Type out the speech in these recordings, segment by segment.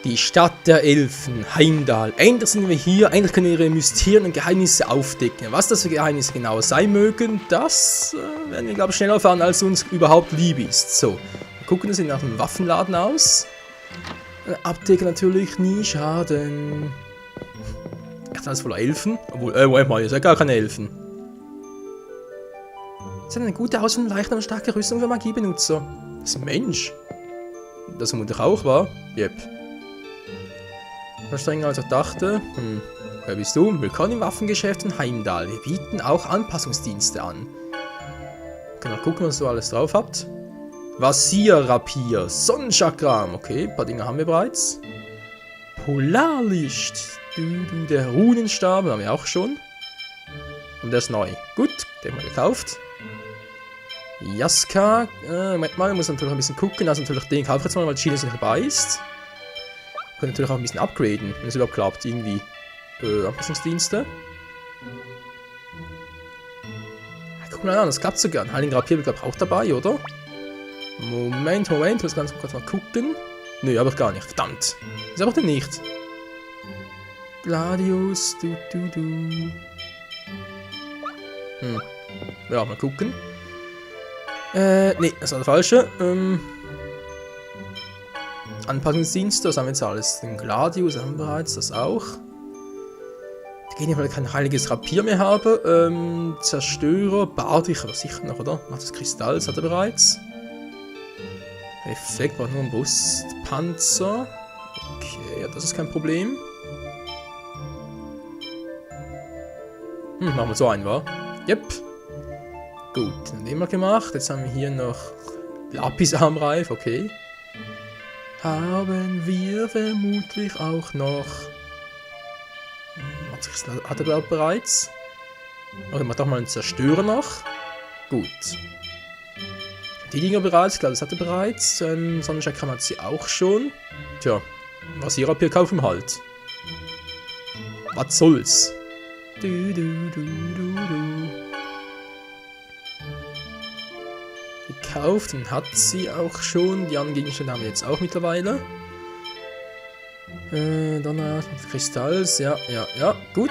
Die Stadt der Elfen, Heimdall. Endlich sind wir hier, endlich können wir ihre Mysterien und Geheimnisse aufdecken. Was das für Geheimnisse genau sein mögen, das werden wir, glaube ich, schneller erfahren, als uns überhaupt lieb ist. So, wir gucken, das sieht nach einem Waffenladen aus. Eine Apotheke natürlich, nie schaden. Echt alles voller Elfen? Obwohl, Moment mal, ihr seid gar keine Elfen. Das ist eine gute Auswahl, leichte und starke Rüstung für Magiebenutzer. Das ist ein Mensch. Das vermutlich auch war. Yep. Strenger als ich dachte. Wer bist du? Willkommen im Waffengeschäft in Heimdall. Wir bieten auch Anpassungsdienste an. Können wir gucken, was ihr alles drauf habt. Vasir-Rapier, Sonnenchakram. Okay, ein paar Dinge haben wir bereits. Polarlicht. Der Runenstab haben wir auch schon. Und der ist neu. Gut, den haben wir gekauft. Jaska. Moment mal, muss natürlich ein bisschen gucken. Also natürlich den kaufe ich jetzt mal, weil Chile nicht dabei ist. Wir können natürlich auch ein bisschen upgraden, wenn es überhaupt klappt, irgendwie. Anpassungsdienste. Guck mal an, das klappt sogar. Ein Heiligen Rapier, glaube ich, auch dabei, oder? Moment, ich muss ganz kurz mal gucken. Nö, habe ich gar nicht. Verdammt. Was habe ich denn nicht? Gladius, Ja, mal gucken. Nee, das war der falsche. Anpassungsdienste, das haben wir jetzt alles. Den Gladius haben wir bereits, das auch. Ich gehe nicht, weil ich kein heiliges Rapier mehr habe. Zerstörer, Badich, aber sicher noch, oder? Macht das Kristall, das hat er bereits. Effekt, braucht nur einen Brustpanzer. Okay, ja, das ist kein Problem. Machen wir so einen, wa? Yep. Gut, dann haben wir gemacht. Jetzt haben wir hier noch Lapisarmreif, okay. Haben wir vermutlich auch noch. Hat er überhaupt bereits? Okay, mach doch mal einen Zerstörer noch. Gut. Die Dinger bereits, ich glaube, das hat er bereits. Sonnenchakram hat sie auch schon. Tja, was ihr Rapier kaufen halt. Was soll's? Gekauft, den hat sie auch schon. Die anderen Gegenstände haben wir jetzt auch mittlerweile. Donner, Kristalls, ja, gut.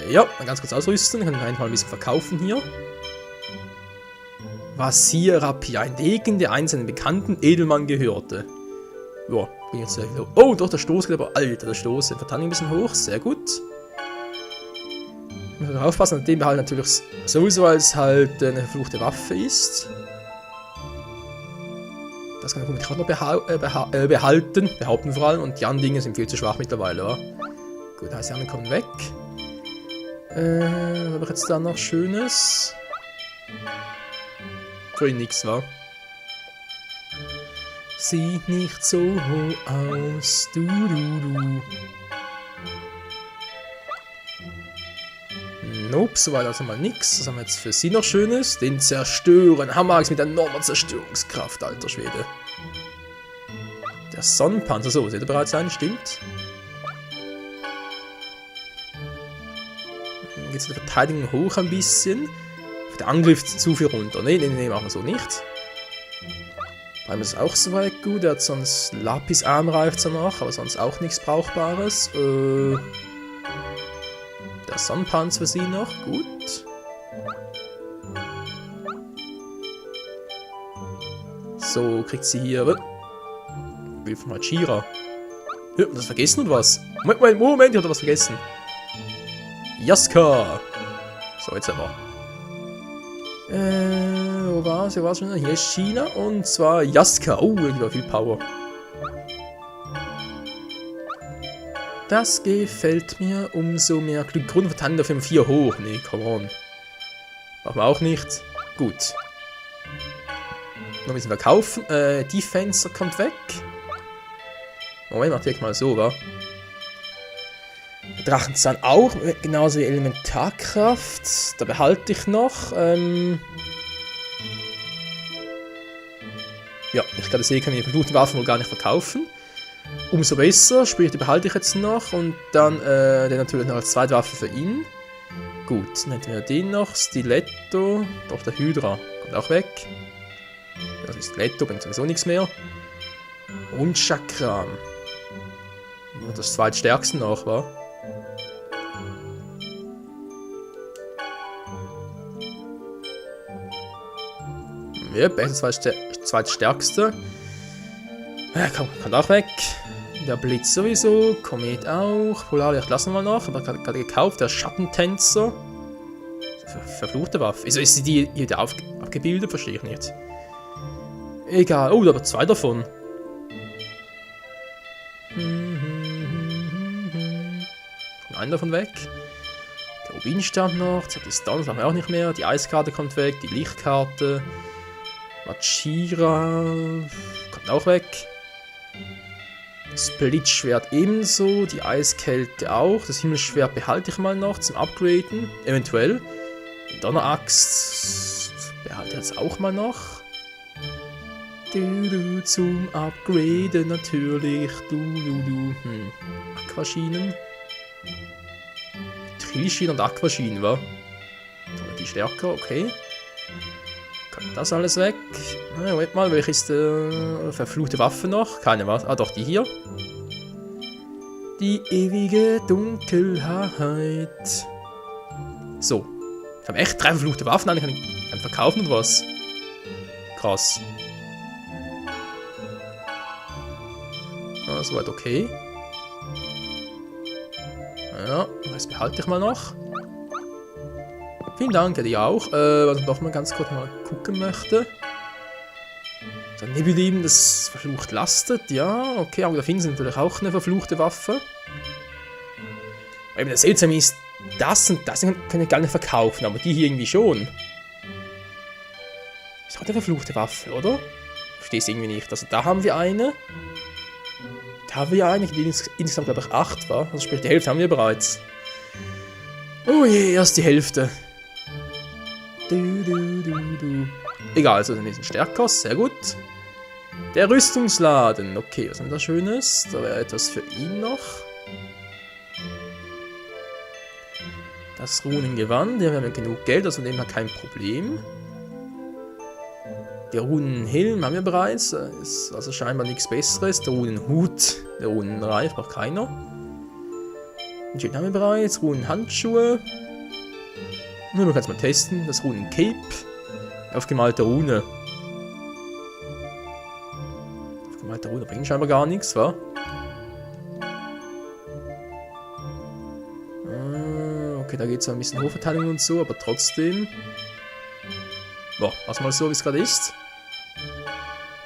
Ja, mal ganz kurz ausrüsten, können wir einfach ein bisschen verkaufen hier. Vasir-Rapier, ein Degen, der einzelnen bekannten Edelmann gehörte. Ja, bin jetzt sehr viel. Oh, doch, der Stoß geht aber, Alter, der Stoß, der Verteidigung ein bisschen hoch, sehr gut. Müssen wir aufpassen, an dem wir halt natürlich sowieso, weil es halt eine verfluchte Waffe ist. Das kann ich gerade noch behaupten vor allem. Und die anderen Dinge sind viel zu schwach mittlerweile, oder? Gut, heißt die anderen kommen weg. Was habe ich jetzt da noch Schönes? Für ihn nichts, wa? Sieht nicht so aus. Nope, soweit also mal nix. Was haben wir jetzt für sie noch Schönes? Den Zerstören. Hammer mit enormer Zerstörungskraft, alter Schwede. Der Sonnenpanzer, so, seht ihr bereits ein, stimmt. Dann geht es der Verteidigung hoch ein bisschen. Der Angriff zu viel runter. Nee, machen wir so nicht. Beim ist auch soweit gut. Er hat sonst Lapisarmreif danach, aber sonst auch nichts Brauchbares. Der Sonnenpanzer für sie noch, gut. So, kriegt sie hier. Wie von Hachira. Ja, das vergessen oder was? Moment, ich hatte was vergessen. Jaska! So, jetzt aber. Wo war sie? Schon? Hier ist China und zwar Jaska. Oh, irgendwie viel Power. Das gefällt mir umso mehr. Glück Grundverteidigung auf 4 hoch. Nee, come on. Machen wir auch nicht. Gut. Noch ein bisschen verkaufen. Defense kommt weg. Moment, mach direkt mal so, wa? Drachenzahn auch. Genauso wie Elementarkraft. Da behalte ich noch. Ja, ich glaube, das kann ich verfluchten Waffen wohl gar nicht verkaufen. Umso besser, sprich, die behalte ich jetzt noch und dann den natürlich noch als zweite Waffe für ihn. Gut, dann hätten wir den noch, Stiletto, doch der Hydra, kommt auch weg. Das ist Stiletto, bringt sowieso nichts mehr. Und Chakram. Das zweitstärkste noch, wa? Ja, besser zweitstärkste. Ja, komm, kann auch weg. Der Blitz sowieso, Komet auch, Polarlicht lassen wir noch, aber gerade gekauft, der Schattentänzer. Verfluchte Waffe. Wieso ist die hier abgebildet? Verstehe ich nicht. Egal, oh, da aber zwei davon. Einen davon weg. Der Rubinstab noch, die Distanz haben wir auch nicht mehr, die Eiskarte kommt weg, die Lichtkarte. Machira kommt auch weg. Das Blitzschwert ebenso, die Eiskälte auch. Das Himmelsschwert behalte ich mal noch zum Upgraden, eventuell. Die Donneraxt behalte ich jetzt auch mal noch. Zum Upgraden natürlich. Aquaschienen. Trillschienen und Aquaschienen, wa? Die stärker, okay. Kommt das alles weg? Moment mal, welche ist verfluchte Waffe noch? Keine was? Ah, doch, die hier. Die ewige Dunkelheit. So. Ich habe echt 3 verfluchte Waffen, kann ich verkaufen oder was? Krass. Ah, soweit okay. Ja, das behalte ich mal noch. Vielen Dank, hätte ich auch. Was ich noch mal ganz kurz mal gucken möchte. So, Nebuleben, das verflucht lastet. Ja, okay, aber da finden sie natürlich auch eine verfluchte Waffe. Eben das Seltsame ist, das und das kann ich gar nicht verkaufen, aber die hier irgendwie schon. Ist auch eine verfluchte Waffe, oder? Verstehe es irgendwie nicht. Also da haben wir eine. Da haben wir eine, die insgesamt glaube ich 8 war. Also sprich, die Hälfte haben wir bereits. Oh je, erst die Hälfte. Egal, also dann ist ein stärker, sehr gut. Der Rüstungsladen, okay, was haben wir da Schönes? Da wäre etwas für ihn noch. Das Runengewand, hier haben wir genug Geld, also nehmen wir kein Problem. Der Runenhelm haben wir bereits, ist also scheinbar nichts Besseres. Der Runenhut, der Runenreif braucht keiner. Den Schild haben wir bereits, Runenhandschuhe. Nur kannst mal testen, das Runencape. Aufgemalte Rune. Aufgemalte Rune bringt scheinbar gar nichts, wa? Okay, da geht es ein bisschen Hochverteilung und so, aber trotzdem. Boah, lass mal so, wie es gerade ist.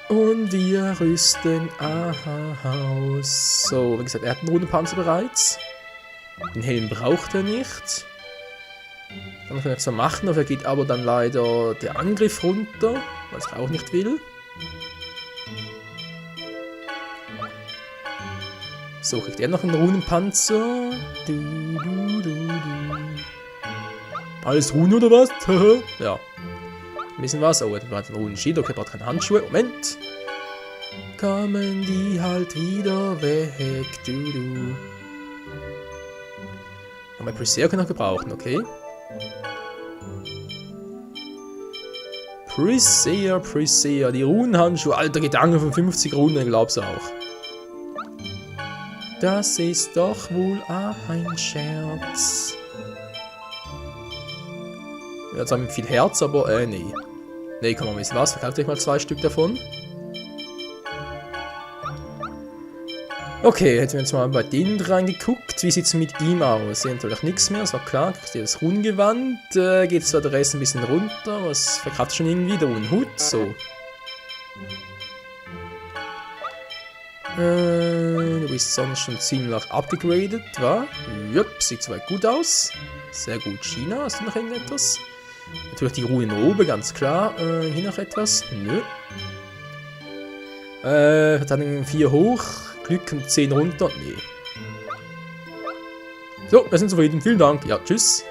Und wir rüsten aus. So, wie gesagt, er hat einen Runenpanzer bereits. Den Helm braucht er nicht. Dann kann er zwar machen, dafür geht aber dann leider der Angriff runter, was ich auch nicht will. So, kriegt er noch einen Runenpanzer. Alles Runen oder was? Ja. Ein bisschen was. Oh, er hat einen Runenschild. Okay, braucht keine Handschuhe. Moment. Kommen die halt wieder weg. Aber Presea können wir noch gebrauchen, okay? Presea, die Runenhandschuhe, alter Gedanke von 50 Runen, ich glaub's auch. Das ist doch wohl ein Scherz. Ja, zwar mit viel Herz, aber nee. Nee, komm mal, wissen was, verkauft euch mal 2 Stück davon. Okay, hätten wir jetzt mal bei denen reingeguckt. Wie sieht es mit ihm aus? Hier natürlich nichts mehr, das war klar. Das Runengewand. Geht zwar der Rest ein bisschen runter, was verkauft schon irgendwie. Der Runenhut, so. Du bist sonst schon ziemlich abgegradet, wa? Jupp, sieht soweit gut aus. Sehr gut. China, hast du noch irgendetwas? Natürlich die Runenrobe, ganz klar. Hier noch etwas? Nö. Verteidigung 4 hoch. Glück und 10 runter. Nee. So, wir sind zufrieden. Vielen Dank. Ja, tschüss.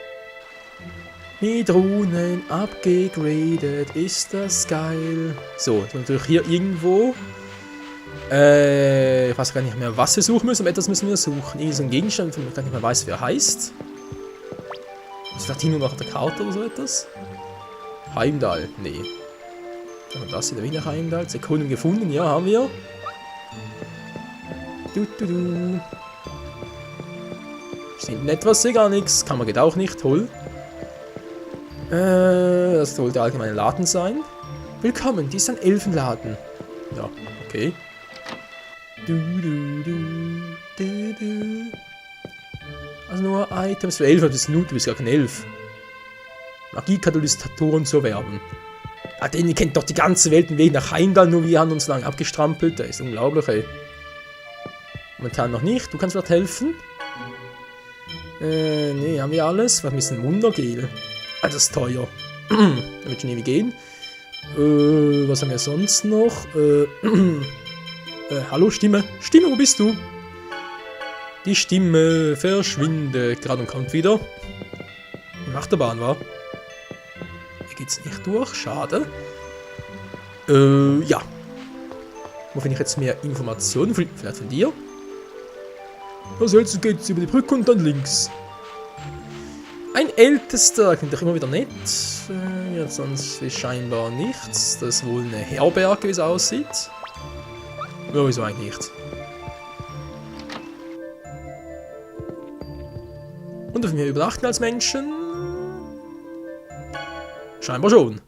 Mit Runen abgegradet. Ist das geil. So, natürlich hier irgendwo. Ich weiß gar nicht mehr, was wir suchen müssen, aber etwas müssen wir suchen. Irgend so ein Gegenstand, von dem ich gar nicht mehr weiß, wie er heißt. Ist vielleicht hier nur noch auf der Karte oder so etwas? Heimdall, nee. Und das hier wieder Heimdall. Sekunden gefunden, ja, haben wir. Hinten etwas, sehe gar nichts. Kamera geht auch nicht, toll. Das sollte allgemein ein Laden sein. Willkommen, dies ist ein Elfenladen. Ja, okay. Also nur Items für Elfen, das ist nur, du bist gar kein Elf. Magie-Katalysatoren zu erwerben. Ah, den kennt doch die ganze Welt den Weg nach Heimdall, nur wir haben uns lang abgestrampelt. Das ist unglaublich, ey. Momentan noch nicht. Du kannst vielleicht helfen? Nee, haben wir alles? Was ist ein Wundergel? Ah, das ist teuer. Da wird schon ewig gehen. Was haben wir sonst noch? Hallo, Stimme. Stimme, wo bist du? Die Stimme verschwindet gerade und kommt wieder. Im Achterbahn war. Hier geht's nicht durch. Schade. Ja. Wo finde ich jetzt mehr Informationen? Vielleicht von dir? Was hältst du, geht's über die Brücke und dann links. Ein Ältester, klingt doch immer wieder nett. Ja, sonst ist scheinbar nichts. Das ist wohl eine Herberge, wie es aussieht. Ja, wieso eigentlich nicht? Und dürfen wir übernachten als Menschen? Scheinbar schon.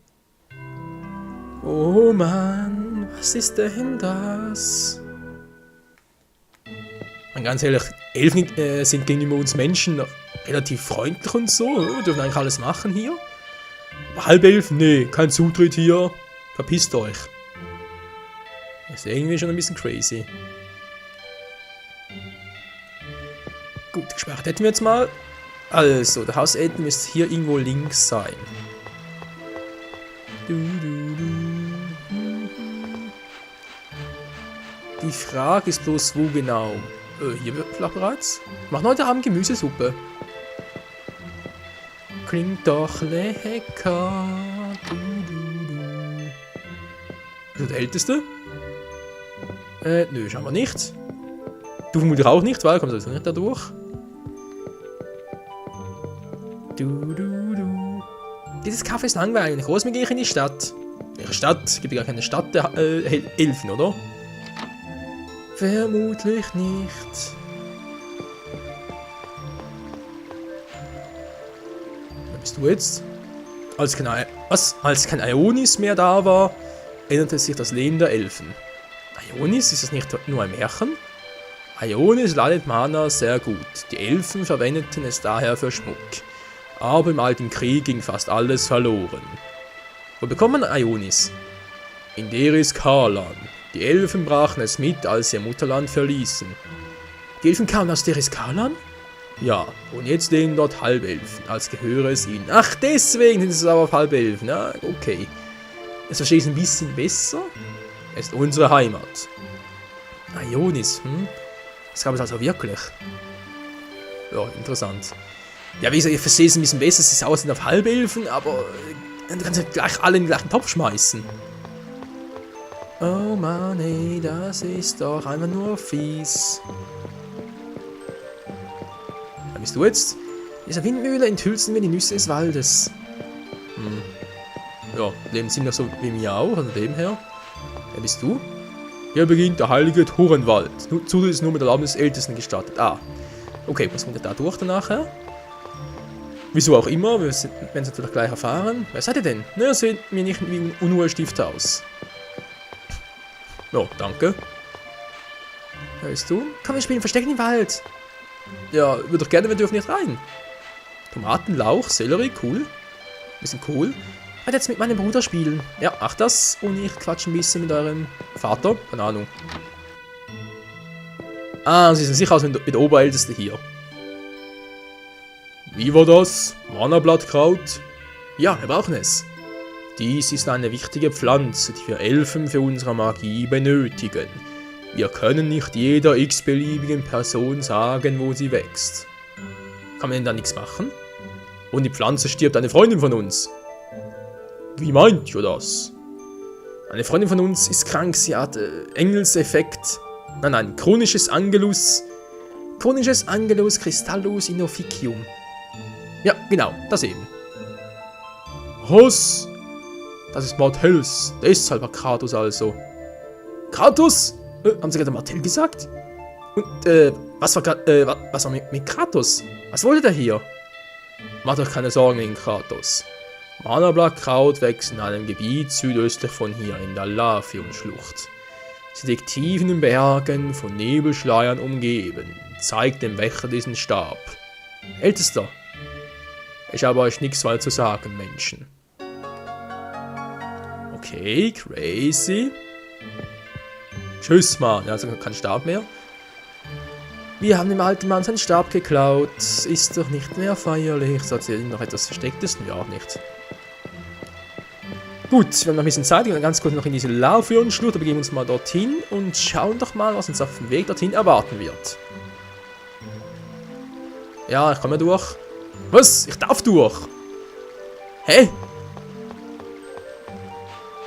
Oh Mann, was ist denn das? Man, ganz ehrlich, Elfen sind gegenüber uns Menschen relativ freundlich und so. Wir dürfen eigentlich alles machen hier. Aber Halbelfen, nee, kein Zutritt hier. Verpisst euch. Das ist irgendwie schon ein bisschen crazy. Gut, gesperrt hätten wir jetzt mal. Also, der Hausenden müsste hier irgendwo links sein. Die Frage ist bloß, wo genau. Hier wird vielleicht bereits. Machen heute Abend Gemüsesuppe. Klingt doch lecker. Ist der Älteste? Nö, scheinbar nicht. Du vermutlich auch nicht, weil du kommst also nicht da durch. Dieses Kaffee ist langweilig. Groß gehe ich in die Stadt. Welche Stadt? Gibt ja gar keine Stadt der Elfen, oder? Vermutlich nicht. Wer bist du jetzt? Als kein Ionis mehr da war, änderte sich das Leben der Elfen. Ionis, ist das nicht nur ein Märchen? Ionis ladet Mana sehr gut. Die Elfen verwendeten es daher für Schmuck. Aber im Alten Krieg ging fast alles verloren. Wo bekommt man Ionis? In Deris Karlan. Die Elfen brachen es mit, als sie ihr Mutterland verließen. Die Elfen kamen aus Deris Karlan? Ja, und jetzt leben dort Halbelfen, als gehöre es ihnen. Ach, deswegen sind es aber auf Halbelfen. Ja, okay. Jetzt verstehe ich es ein bisschen besser. Es ist unsere Heimat. Ionis, Das gab es also wirklich. Ja, interessant. Ja, wie gesagt, ich verstehe es ein bisschen besser. Sie aussehen auf Halbelfen, aber dann kannst du gleich alle in den gleichen Topf schmeißen. Oh Mann, ey, das ist doch einfach nur fies. Wer bist du jetzt? Dieser Windmühle enthülsen wir die Nüsse des Waldes. Ja, leben sie noch so wie mir auch, von dem her. Wer bist du? Hier beginnt der heilige Thorenwald. Zutritt ist nur mit Erlaubnis des Ältesten gestattet. Ah. Okay, was kommt da durch danach? Wieso auch immer, wir werden es natürlich gleich erfahren. Wer seid ihr denn? Na, seht mir nicht wie ein Unruhestift aus. Ja, danke. Wer bist du? Komm, wir spielen Verstecken im Wald. Ja, würde doch gerne, wir dürfen nicht rein. Tomaten, Lauch, Sellerie, cool. Bisschen cool. Ich werde jetzt mit meinem Bruder spielen. Ja, mach das. Und ich quatsche ein bisschen mit eurem Vater. Keine Ahnung. Ah, sie sind sicher aus mit der Oberälteste hier. Wie war das? Mana-Blattkraut? Ja, wir brauchen es. Dies ist eine wichtige Pflanze, die wir Elfen für unsere Magie benötigen. Wir können nicht jeder x-beliebigen Person sagen, wo sie wächst. Kann man denn da nichts machen? Und die Pflanze stirbt eine Freundin von uns. Wie meint ihr das? Eine Freundin von uns ist krank, sie hat Engelseffekt. Nein, chronisches Angelus Crystallus in Officium. Ja, genau, das eben. Was? Das ist Martells, deshalb war Kratos also. Kratos? Haben Sie gerade Martell gesagt? Und, was war mit Kratos? Was wollte der hier? Mach doch keine Sorgen wegen Kratos. Mana-Blattkraut wächst in einem Gebiet südöstlich von hier, in der Laphion-Schlucht. Sie liegt tief in den Bergen, von Nebelschleiern umgeben. Zeigt dem Wächter diesen Stab. Ältester. Ich habe euch nichts weiter zu sagen, Menschen. Okay, crazy. Tschüss, Mann. Also kein Stab mehr. Wir haben dem alten Mann seinen Stab geklaut. Ist doch nicht mehr feierlich. Sagt sie noch etwas Verstecktes? Ja, nicht. Gut, wir haben noch ein bisschen Zeit. Wir gehen ganz kurz noch in diese Laphion-Schlucht. Da begeben wir uns mal dorthin und schauen doch mal, was uns auf dem Weg dorthin erwarten wird. Ja, ich komme durch. Was? Ich darf durch? Hä?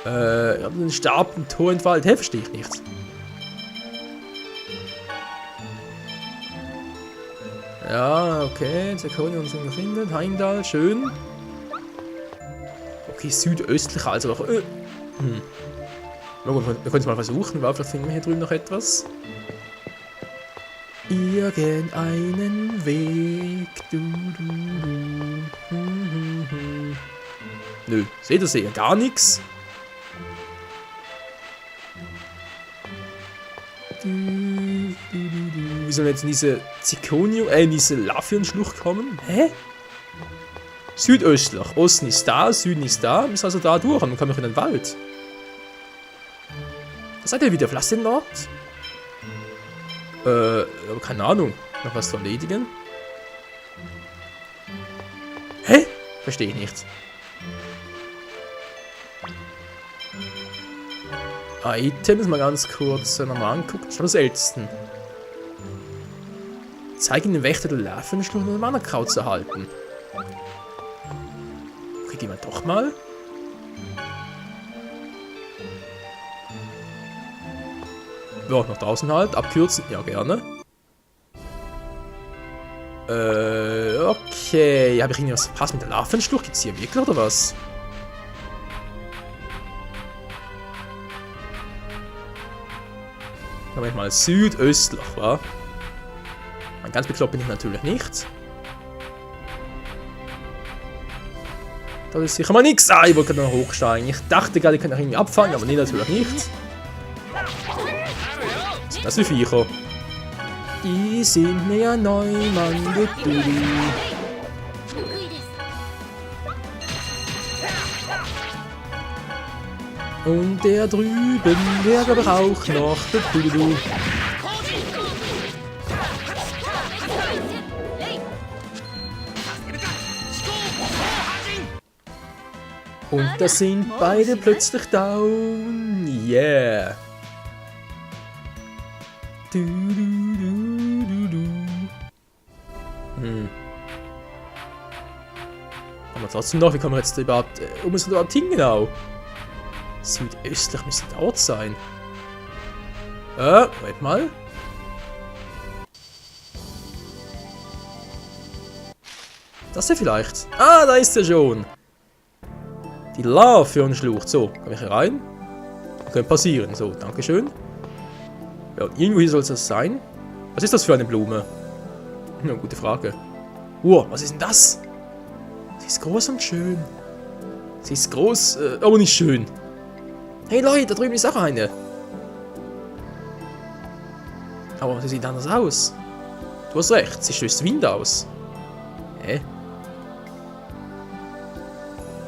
Ich habe den Stab im Tor entfaltet. Hä, verstehe ich nicht. Ja, okay. Zirkonia uns findet. Heimdall, schön. Okay, südöstlich, also noch. Wir können es mal versuchen, weil vielleicht finden wir hier drüben noch etwas. Irgendeinen Weg. Nö, seht ihr gar nichts. Wie soll jetzt in diese Zirkonia, in diese Laphion-Schlucht kommen? Hä? Südöstlich. Osten ist da, Süden ist da. Wir müssen also da durch und dann kommen wir in den Wald. Was seid ihr wieder? Verlasst den Ort? Keine Ahnung. Noch was zu erledigen? Hä? Verstehe ich nicht. Items mal ganz kurz nochmal angucken. Schon das Ältesten. Zeigen den Wächter der Laphion-Schlucht um Mana-Kraut zu erhalten. Okay, gehen wir doch mal. Ja, nach draußen halt. Abkürzen. Ja, gerne. Okay. Habe ich irgendwie was verpasst mit der Laphion-Schlucht? Gibt's hier wirklich oder was? Dann mal südöstlich, wa? Ganz bekloppt bin ich natürlich nicht. Das ist sicher mal nichts. Ah, ich wollte gerade noch hochsteigen. Ich dachte gerade, ich könnte irgendwie abfangen, aber nee, natürlich nicht. Das sind Viecher. Die sind mir neu, Mann. Und der drüben, der glaube ich auch noch. Und da sind beide plötzlich down. Yeah. Aber trotzdem noch, wie kommen wir jetzt überhaupt, wo müssen wir überhaupt hin genau? Südöstlich müsste der Ort sein. Wait mal. Das hier vielleicht. Ah, da ist er schon. Die Laphion-Schlucht. So, komme ich hier rein? Könnte passieren. So, dankeschön. Ja, irgendwo hier soll es das sein. Was ist das für eine Blume? Ja, gute Frage. Was ist denn das? Sie ist groß und schön. Sie ist groß, aber nicht schön. Hey Leute, da drüben ist auch eine. Aber sie sieht anders aus. Du hast recht, sie stößt Wind aus. Hä?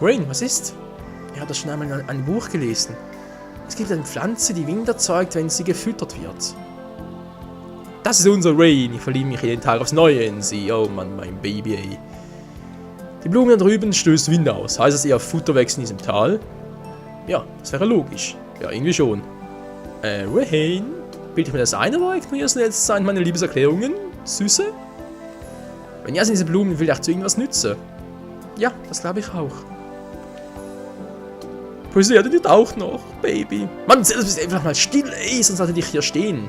Rain, was ist? Ich habe das schon einmal in einem Buch gelesen. Es gibt eine Pflanze, die Wind erzeugt, wenn sie gefüttert wird. Das ist unser Rain. Ich verliebe mich jeden Tag aufs Neue in sie. Oh Mann, mein Baby, ey. Die Blume da drüben stößt Wind aus. Heißt es eher Futter wächst in diesem Tal? Ja, das wäre logisch. Ja, irgendwie schon. Rain? Bilde ich mir das ein oder ignorierst du jetzt meine Liebeserklärungen? Süße? Wenn ja, sind diese Blumen vielleicht zu irgendwas nützen. Ja, das glaube ich auch. Poesie hat nicht auch noch, Baby. Mann, das bist einfach mal still, ey, sonst hatte ich hier stehen.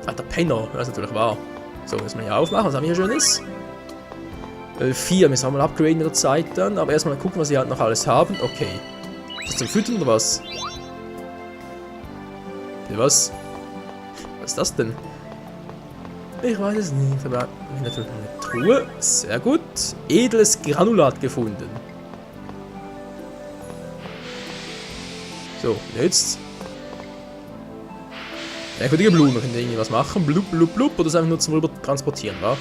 Alter Penner, das ist natürlich wahr. So, müssen wir hier aufmachen, was haben wir hier Schönes? 4, müssen wir mal upgraden mit der Zeit dann, aber erstmal gucken, was sie halt noch alles haben. Okay. Ist das zum Füttern oder was? Was? Was ist das denn? Ich weiß es nicht, aber natürlich eine Truhe. Sehr gut. Edles Granulat gefunden. So, jetzt. Merkwürdige Blume. Können wir irgendwie was machen? Blub, blub, blub. Oder das einfach nur zum Rüber transportieren, wa?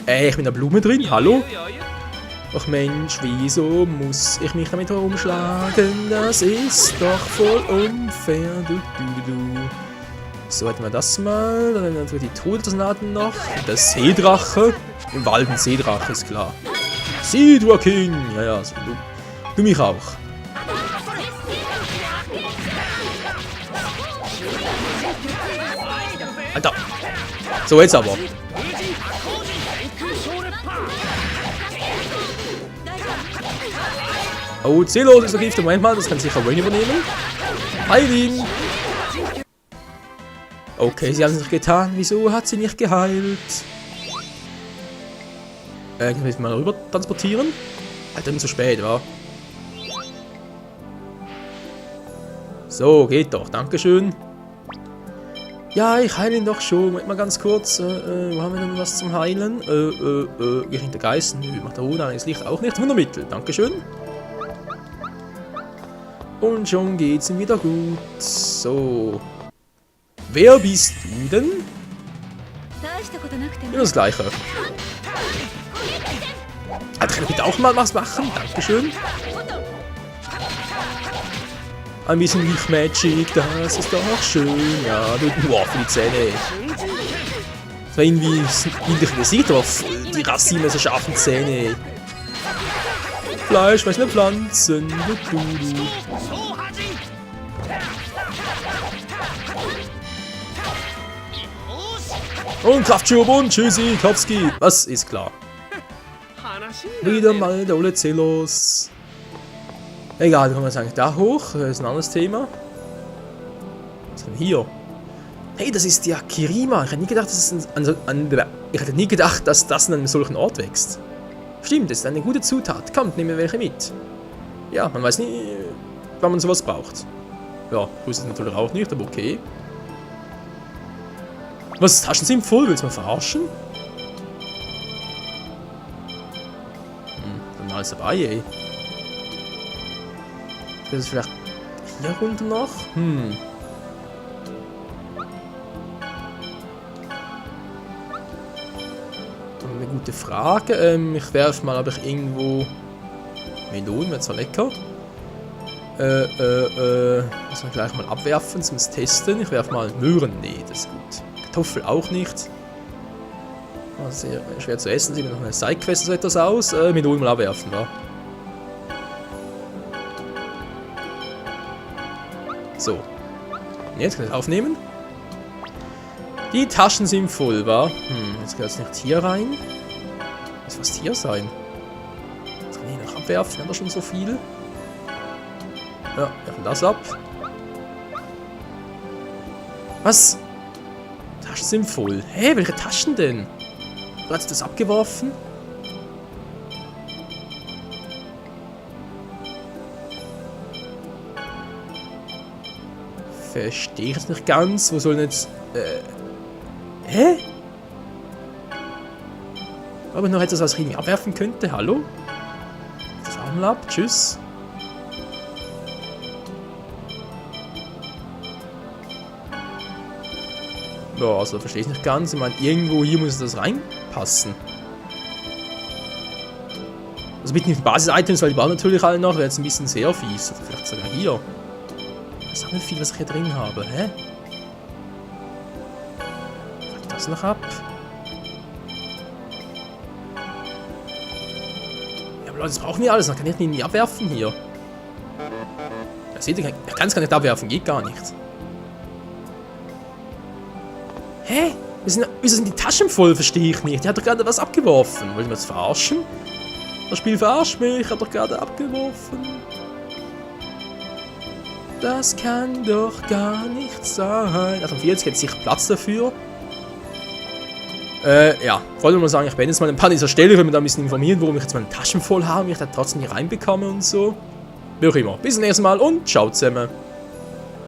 Ich bin da Blume drin. Hallo? Ach Mensch, wieso muss ich mich damit rumschlagen? Das ist doch voll unfair. So, hätten wir das mal. Dann haben wir natürlich die Todesnaten noch. Der Seedrache. Im Wald ein Seedrache, ist klar. Sidra King. Ja, ja, so, du mich auch. Alter. So, jetzt aber. Oh, Zelos ist vergiftet. Moment mal, das kann sicher Wayne übernehmen. Heil ihn. Okay, sie haben es nicht getan. Wieso hat sie nicht geheilt? Kann ich mal rüber transportieren? Alter, zu spät, wa? So, geht doch. Dankeschön. Ja, ich heile ihn doch schon. Moment mal ganz kurz. Wo haben wir denn was zum Heilen? Gerinnter Geist. Nö, macht der Rune das Licht auch nicht. Wundermittel. Dankeschön. Und schon geht's ihm wieder gut. So. Wer bist du denn? Immer das Gleiche. Alter, kann ich bitte auch mal was machen? Dankeschön. Ein bisschen Lichtmagic, das ist doch schön. Ja, du, wow, für die Zähne. Das war irgendwie ein Gesicht, aber voll die Racine, so scharfen Zähne. Fleisch, weiß nicht Pflanzen. Und Kraftschub und Tschüssi, Klopski. Was ist klar? Wieder mal der Ole Zelos. Egal, wir kommen jetzt eigentlich da hoch. Das ist ein anderes Thema. Was ist denn hier? Hey, das ist ja Kirima. Ich hätte nie gedacht, dass das an einem solchen Ort wächst. Stimmt, das ist eine gute Zutat. Kommt, nehmen wir welche mit. Ja, man weiß nie, wann man sowas braucht. Ja, ich wusste es natürlich auch nicht, aber okay. Was, Taschen sind voll? Willst du mal verarschen? Dann alles dabei, ey. Das ist vielleicht hier runter noch? Eine gute Frage. Ich werfe mal, ob ich irgendwo Melonen, wäre zwar lecker. Muss man gleich mal abwerfen, zum Testen. Ich werfe mal Möhren. Nee, das ist gut. Kartoffel auch nicht. Also sehr schwer zu essen. Sieht noch eine Sidequest so etwas aus. Melonen mal abwerfen, wa? So. Jetzt kann ich aufnehmen. Die Taschen sind voll, wa? Jetzt geht es nicht hier rein. Das muss fast hier sein. Jetzt kann ich noch abwerfen, haben wir schon so viel. Ja, werfen das ab. Was? Taschen sind voll. Hä, welche Taschen denn? Hat sie das abgeworfen? Verstehe ich es nicht ganz. Wo sollen jetzt... Hä? Aber noch etwas, was ich irgendwie abwerfen könnte. Hallo? Das auch mal ab. Tschüss. Ja, also verstehe ich nicht ganz. Ich meine, irgendwo hier muss das reinpassen. Also mit den Basis-Items, weil die bauen natürlich alle noch, wäre jetzt ein bisschen sehr fies. Oder vielleicht sogar hier. Das ist auch nicht viel, was ich hier drin habe, hä? Fuck das noch ab. Ja, aber Leute, das brauchen wir alles, dann kann ich nicht abwerfen hier. Ja, seht ihr, ich kann es gar nicht abwerfen, geht gar nicht. Hä? Wieso sind die Taschen voll? Verstehe ich nicht. Die hat doch gerade was abgeworfen. Wollen wir das verarschen? Das Spiel verarscht mich. Ich habe doch gerade abgeworfen. Das kann doch gar nicht sein. 48 hätte sicher Platz dafür. Ja. Ich wollte mal sagen, ich bin jetzt mal ein paar dieser Stelle, wenn wir da ein bisschen informieren, warum ich jetzt meine Taschen voll habe, wie ich da trotzdem hier reinbekomme und so. Wie auch immer. Bis zum nächsten Mal und ciao zusammen.